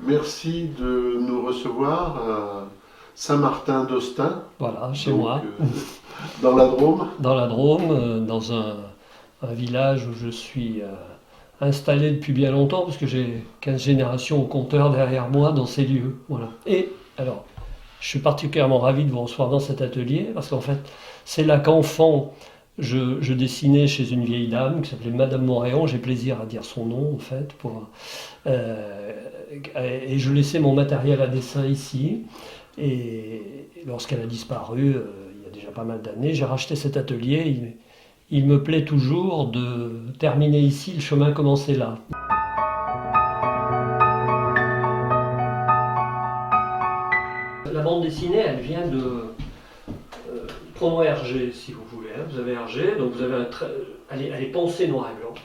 Merci de nous recevoir à Saint-Martin-d'Austin, Voilà, chez moi, dans la Drôme. dans la Drôme, dans un village où je suis installé depuis bien longtemps, parce que j'ai 15 générations au compteur derrière moi dans ces lieux. Voilà. Et alors, je suis particulièrement ravi de vous recevoir dans cet atelier, parce qu'en fait, c'est là qu'enfant, je dessinais chez une vieille dame qui s'appelait Madame Moréon, j'ai plaisir à dire son nom en fait, euh, et je laissais mon matériel à dessin ici. Et lorsqu'elle a disparu, il y a déjà pas mal d'années, j'ai racheté cet atelier. Il me plaît toujours de terminer ici, le chemin commençait là. La bande dessinée, elle vient de promo Hergé, si vous voulez. Hein. Vous avez Hergé, donc vous avez elle est pensée noir et blanc.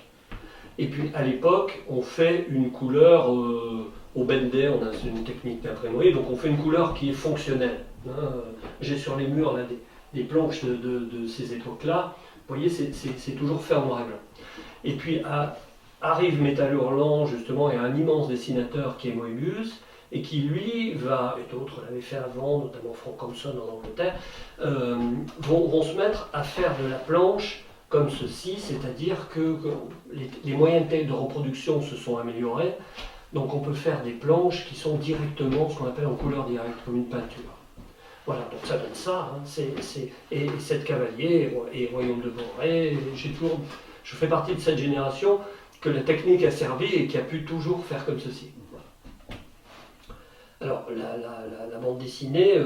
Et puis à l'époque, on fait une couleur au Bendé, on a une technique d'imprimerie, donc on fait une couleur qui est fonctionnelle. Hein. J'ai sur les murs là, des planches de ces époques-là. Vous voyez, c'est toujours fait en noir et blanc. Et puis arrive Métal Hurlant, justement, et un immense dessinateur qui est Moebius, et qui lui et d'autres l'avaient fait avant, notamment Frank Thompson en Angleterre, vont se mettre à faire de la planche comme ceci, c'est-à-dire que les moyens de reproduction se sont améliorés, donc on peut faire des planches qui sont directement ce qu'on appelle en couleur directe, comme une peinture. Voilà, donc ça donne ça, hein. Et Sept Cavaliers et Royaume de Boré, je fais partie de cette génération que la technique a servi et qui a pu toujours faire comme ceci. Voilà. Alors, la bande dessinée,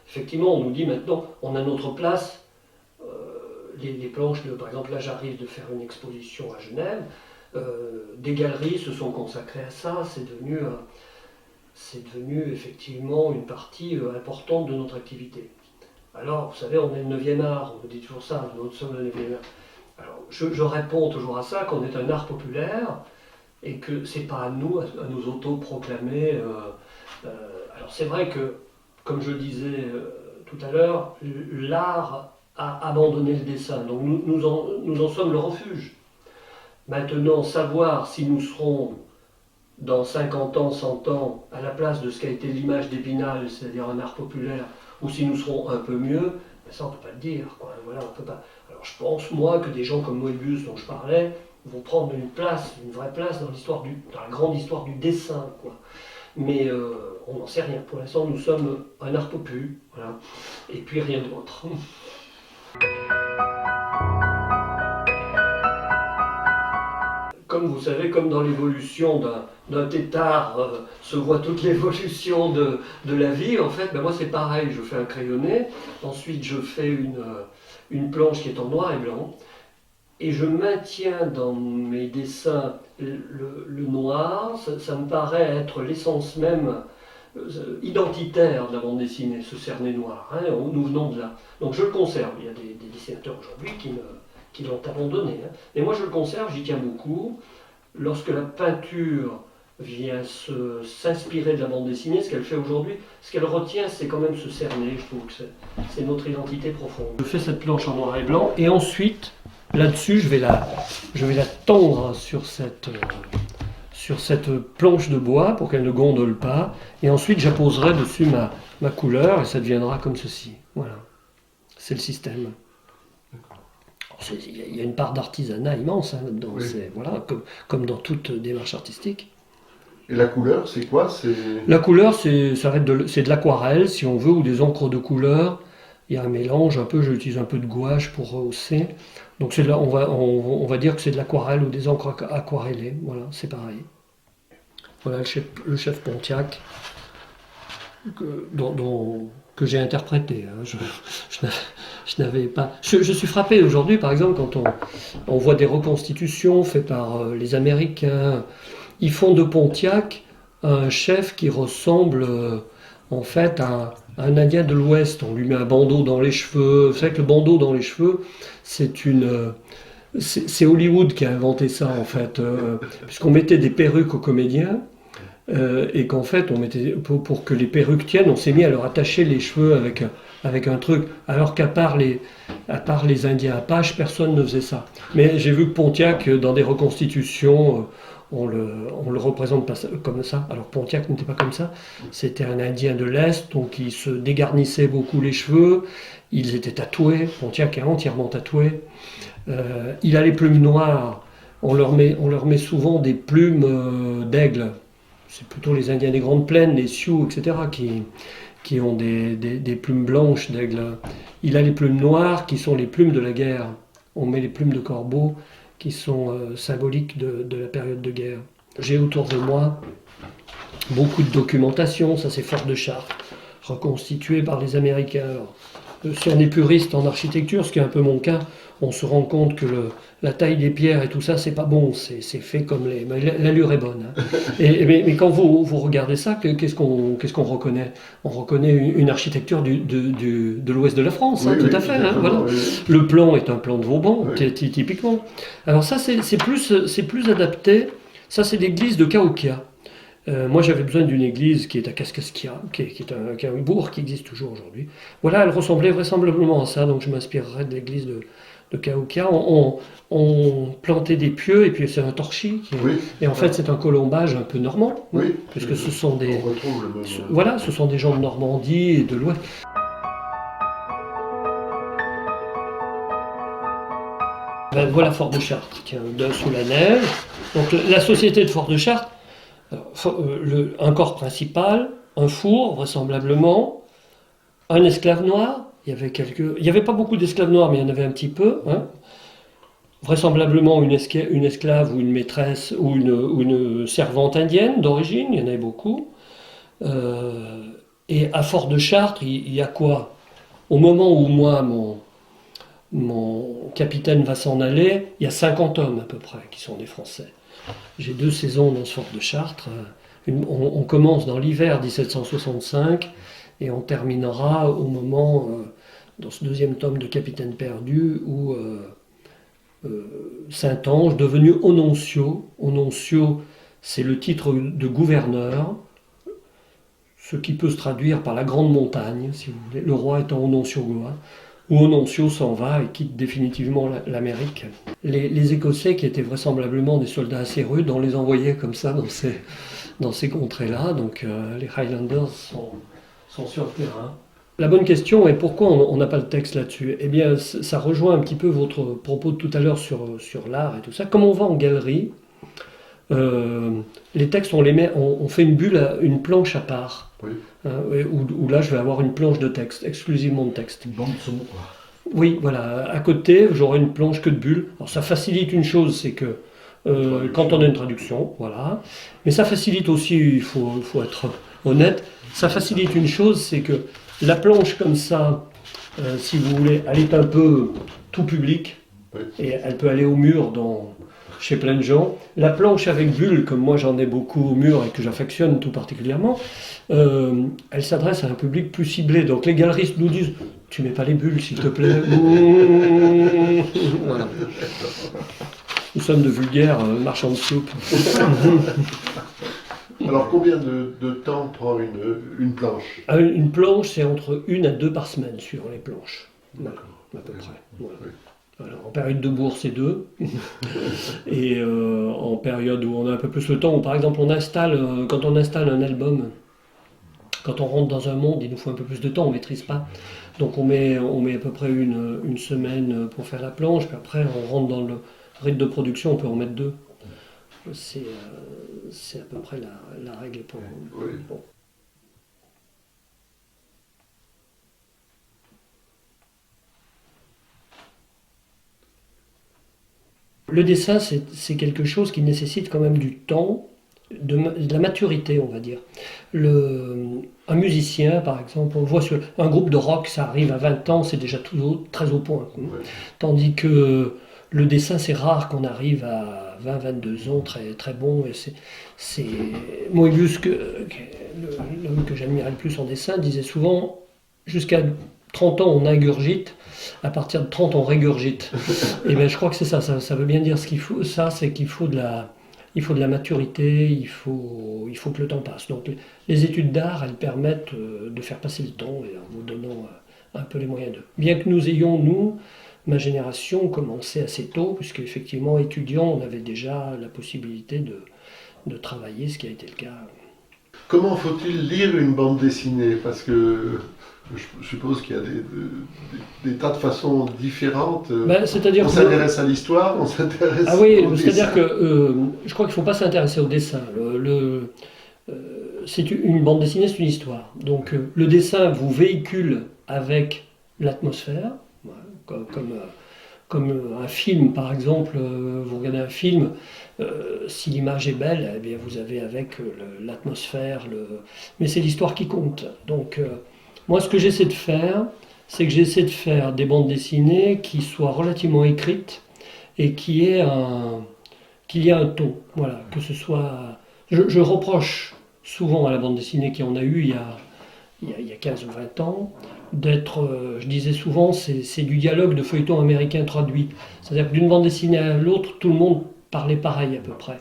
effectivement, on nous dit maintenant, on a notre place. Les planches, par exemple, là j'arrive de faire une exposition à Genève, des galeries se sont consacrées à ça, c'est devenu effectivement une partie importante de notre activité. Alors, vous savez, on est le 9e art, on me dit toujours ça, nous sommes le 9e art. Alors, je réponds toujours à ça, qu'on est un art populaire, et que c'est pas à nous, à nous auto-proclamer. Alors c'est vrai que, comme je le disais tout à l'heure, l'art a abandonné le dessin, donc nous en sommes le refuge. Maintenant, savoir si nous serons dans 50 ans, 100 ans, à la place de ce qu'a été l'image d'Épinal, c'est-à-dire un art populaire, ou si nous serons un peu mieux, ça on ne peut pas le dire. Quoi. Voilà, on peut pas. Alors je pense, moi, que des gens comme Moebius, dont je parlais, vont prendre une vraie place dans la grande histoire du dessin. Quoi. Mais on n'en sait rien. Pour l'instant, nous sommes un art populaire, voilà. Et puis rien d'autre. Comme vous savez, comme dans l'évolution d'un tétard se voit toute l'évolution de la vie, en fait, ben moi c'est pareil, je fais un crayonné, ensuite je fais une planche qui est en noir et blanc, et je maintiens dans mes dessins le noir, ça me paraît être l'essence même identitaire de la bande dessinée, ce cerné noir, hein, nous venons de là. Donc je le conserve, il y a des dessinateurs aujourd'hui qui l'ont abandonné. Hein. Et moi je le conserve, j'y tiens beaucoup. Lorsque la peinture vient s'inspirer de la bande dessinée, ce qu'elle fait aujourd'hui, ce qu'elle retient, c'est quand même ce cerné, je trouve que c'est notre identité profonde. Je fais cette planche en noir et blanc, et ensuite, là-dessus, je vais la tendre sur cette planche de bois pour qu'elle ne gondole pas, et ensuite j'apposerai dessus ma couleur, et ça deviendra comme ceci. Voilà, c'est le système. Il y a une part d'artisanat immense hein, là-dedans, oui. Voilà, comme dans toute démarche artistique. Et la couleur, c'est quoi? La couleur, c'est de l'aquarelle, si on veut, ou des encres de couleur. Il y a un mélange, j'utilise un peu de gouache pour rehausser. Donc on va dire que c'est de l'aquarelle ou des encres aquarellées, voilà, c'est pareil. Voilà le chef Pontiac que j'ai interprété. Hein. Je n'avais pas. Je suis frappé aujourd'hui, par exemple, quand on voit des reconstitutions faites par les Américains. Ils font de Pontiac un chef qui ressemble en fait à un Indien de l'Ouest. On lui met un bandeau dans les cheveux. Vous savez que le bandeau dans les cheveux, c'est Hollywood qui a inventé ça en fait, puisqu'on mettait des perruques aux comédiens. et qu'en fait, pour que les perruques tiennent, on s'est mis à leur attacher les cheveux avec un truc, alors qu'à part les Indiens Apaches, personne ne faisait ça. Mais j'ai vu que Pontiac, dans des reconstitutions, on le représente pas comme ça. Alors Pontiac n'était pas comme ça. C'était un Indien de l'Est, donc il se dégarnissait beaucoup les cheveux. Ils étaient tatoués. Pontiac est entièrement tatoué. Il a les plumes noires. On leur met souvent des plumes d'aigle. C'est plutôt les Indiens des Grandes Plaines, les Sioux, etc., qui ont des plumes blanches d'aigle. Il a les plumes noires qui sont les plumes de la guerre. On met les plumes de corbeau qui sont symboliques de la période de guerre. J'ai autour de moi beaucoup de documentation, ça c'est Fort de Chartres, reconstitué par les Américains. Alors, si on est puriste en architecture, ce qui est un peu mon cas, on se rend compte que la taille des pierres et tout ça, c'est pas bon, c'est fait comme mais l'allure est bonne. Hein. Mais quand vous regardez ça, qu'est-ce qu'on reconnaît? On reconnaît une architecture de l'ouest de la France, oui, hein, oui, tout à fait. Hein, voilà. Oui. Le plan est un plan de Vauban, Oui. typiquement. Alors ça, c'est plus adapté. Ça, c'est l'église de Cahokia. Moi, j'avais besoin d'une église qui est à Kaskaskia, qui est un bourg qui existe toujours aujourd'hui. Voilà, elle ressemblait vraisemblablement à ça, donc je m'inspirerais de l'église de Cahokia. On plantait des pieux, et puis c'est un torchis. Oui. Et en fait, c'est un colombage un peu normand, Oui. puisque ce sont des... On retrouve le même... Voilà, ce sont des gens de Normandie et de l'Ouest. Ben, voilà Fort de Chartres, tiens, d'un sous la neige. Donc la société de Fort de Chartres, un corps principal, un four vraisemblablement, un esclave noir. Il y avait pas beaucoup d'esclaves noirs, mais il y en avait un petit peu. Hein. Vraisemblablement une esclave ou une maîtresse ou une servante indienne d'origine, il y en avait beaucoup. Et à Fort de Chartres, il y a quoi? Au moment où moi, mon capitaine va s'en aller, il y a 50 hommes à peu près qui sont des Français. J'ai 2 saisons dans ce Fort de Chartres. On commence dans l'hiver 1765 et on terminera au moment, dans ce 2e tome de Capitaine perdu, où Saint-Ange, devenu Ononcio, c'est le titre de gouverneur, ce qui peut se traduire par la grande montagne, si vous voulez, le roi étant Ononcio-Goa, où Ononcio s'en va et quitte définitivement l'Amérique. Les Écossais, qui étaient vraisemblablement des soldats assez rudes, on les envoyait comme ça dans ces contrées-là, donc les Highlanders sont sur le terrain. La bonne question est pourquoi on n'a pas le texte là-dessus? Eh bien, ça rejoint un petit peu votre propos de tout à l'heure sur l'art et tout ça. Comme on va en galerie, les textes, on fait une planche à part. Oui. Où là, je vais avoir une planche de texte, exclusivement de texte. Une bande son, quoi. Oui, voilà. À côté, j'aurai une planche que de bulles. Alors, ça facilite une chose, c'est que quand on a une traduction, voilà. Mais ça facilite aussi, il faut être honnête, ça facilite une chose, c'est que la planche comme ça, si vous voulez, elle est un peu tout public, Oui. et elle peut aller au mur chez plein de gens. La planche avec bulles, comme moi j'en ai beaucoup au mur et que j'affectionne tout particulièrement, elle s'adresse à un public plus ciblé. Donc les galeristes nous disent « Tu mets pas les bulles s'il te plaît ». Voilà. Nous sommes de vulgaires marchands de soupe. Alors combien de temps prend une planche? Une planche, c'est entre 1 à 2 par semaine sur les planches. Voilà, à peu près. Voilà. Oui. Alors, en période de bourse, c'est 2. Et en période où on a un peu plus le temps, où par exemple quand on installe un album, quand on rentre dans un monde, il nous faut un peu plus de temps, on ne maîtrise pas. Donc on met à peu près une semaine pour faire la planche, puis après on rentre dans le rythme de production, on peut en mettre 2. C'est à peu près la règle pour... Oui. Bon. Le dessin, c'est quelque chose qui nécessite quand même du temps, de la maturité, on va dire. Un musicien, par exemple, on le voit sur un groupe de rock, ça arrive à 20 ans, c'est déjà très au point. Ouais. Tandis que le dessin, c'est rare qu'on arrive à 20-22 ans très, très bon. Et c'est Moebius, l'homme que j'admirais le plus en dessin, disait souvent jusqu'à 30 ans on ingurgite, à partir de 30 on régurgite. Et bien je crois que c'est ça veut bien dire ce qu'il faut, c'est qu'il faut il faut de la maturité, il faut que le temps passe. Donc les études d'art, elles permettent de faire passer le temps et en vous donnant un peu les moyens d'eux. Bien que nous ayons, nous, ma génération, commencé assez tôt, puisque effectivement, étudiants, on avait déjà la possibilité de travailler, ce qui a été le cas. Comment faut-il lire une bande dessinée? Parce que je suppose qu'il y a des tas de façons différentes. C'est-à-dire on s'intéresse à l'histoire, on s'intéresse Ah oui, au c'est-à-dire dessin. que je crois qu'il ne faut pas s'intéresser au dessin. C'est une bande dessinée, c'est une histoire. Donc le dessin vous véhicule avec l'atmosphère, voilà, comme un film par exemple. Vous regardez un film, si l'image est belle, eh bien, vous avez avec l'atmosphère, mais c'est l'histoire qui compte. Donc moi ce que j'essaie de faire, c'est que j'essaie de faire des bandes dessinées qui soient relativement écrites et qu'il y ait un ton. Voilà, que ce soit. Je reproche souvent à la bande dessinée qui en a eu il y a 15 ou 20 ans, d'être, je disais souvent, c'est du dialogue de feuilleton américain traduit. C'est-à-dire que d'une bande dessinée à l'autre, tout le monde parlait pareil à peu près.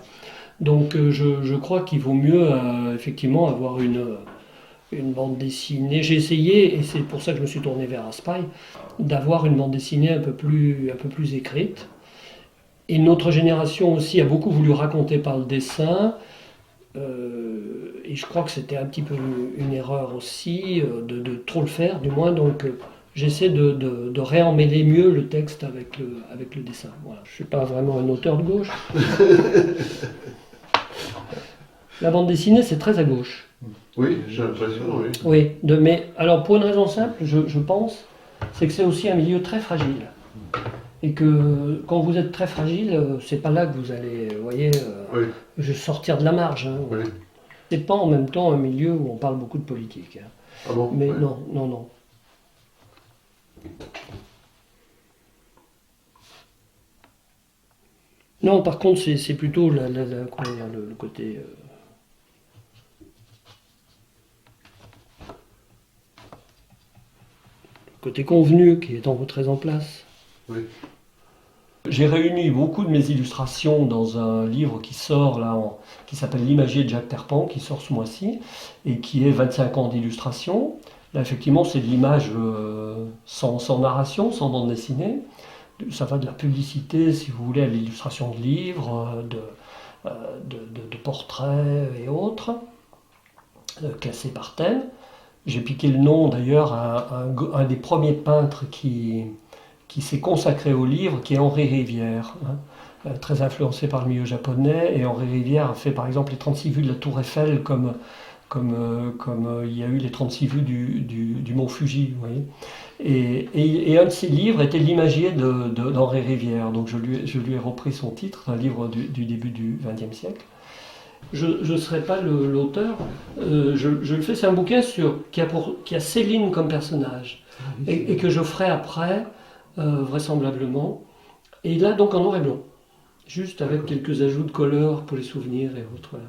Donc je crois qu'il vaut mieux effectivement avoir une bande dessinée. J'ai essayé, et c'est pour ça que je me suis tourné vers Raspail, d'avoir une bande dessinée un peu plus écrite. Et notre génération aussi a beaucoup voulu raconter par le dessin. Et je crois que c'était un petit peu une erreur aussi de trop le faire, du moins. Donc j'essaie de réemmêler mieux le texte avec le dessin. Voilà. Je ne suis pas vraiment un auteur de gauche. La bande dessinée, c'est très à gauche. Oui, j'ai l'impression, oui. Oui, mais alors pour une raison simple, je pense, c'est que c'est aussi un milieu très fragile. Et que quand vous êtes très fragile, c'est pas là que vous allez, vous voyez, sortir de la marge. Hein. Oui. C'est pas en même temps un milieu où on parle beaucoup de politique. Hein. Ah bon? Mais Ouais. non. Non, par contre, c'est plutôt comment dire, le côté. Côté convenu qui est très en place. Oui. J'ai réuni beaucoup de mes illustrations dans un livre qui sort là, qui s'appelle L'imagier de Jacques Terpan, qui sort ce mois-ci, et qui est 25 ans d'illustration. Là, effectivement, c'est de l'image sans narration, sans bande dessinée. Ça va de la publicité, si vous voulez, à l'illustration de livres, de portraits et autres, classés par thème. J'ai piqué le nom d'ailleurs à un des premiers peintres qui s'est consacré au livre, qui est Henri Rivière, hein, très influencé par le milieu japonais. Et Henri Rivière a fait par exemple les 36 vues de la Tour Eiffel, comme il y a eu les 36 vues du mont Fuji. Vous voyez. Et un de ses livres était L'imagier d'Henri Rivière. Donc je lui ai repris son titre, un livre du début du XXe siècle. Je ne serai pas l'auteur, je le fais, c'est un bouquin qui a Céline comme personnage, et que je ferai après, vraisemblablement, et là donc en noir et blanc, juste avec quelques ajouts de couleurs pour les souvenirs et autres. Voilà.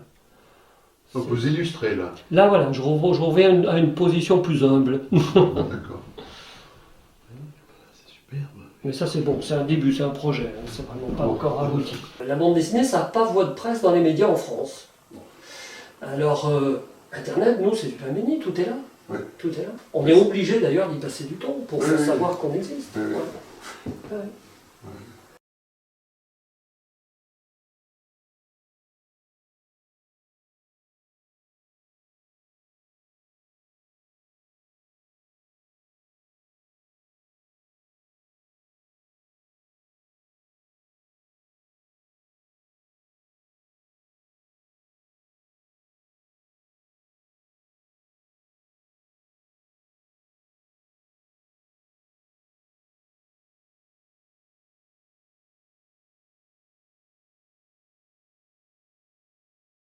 Donc vous illustrez là. Là voilà, je reviens à une position plus humble. D'accord. C'est superbe. Mais ça c'est bon, c'est un début, c'est un projet, hein, c'est vraiment pas encore abouti. La bande dessinée, ça n'a pas voix de presse dans les médias en France. Alors, Internet, nous, c'est du pain béni, tout est là. Ouais. Tout est là. On est obligé d'ailleurs d'y passer du temps pour faire savoir qu'on existe. Oui. Voilà. Ouais.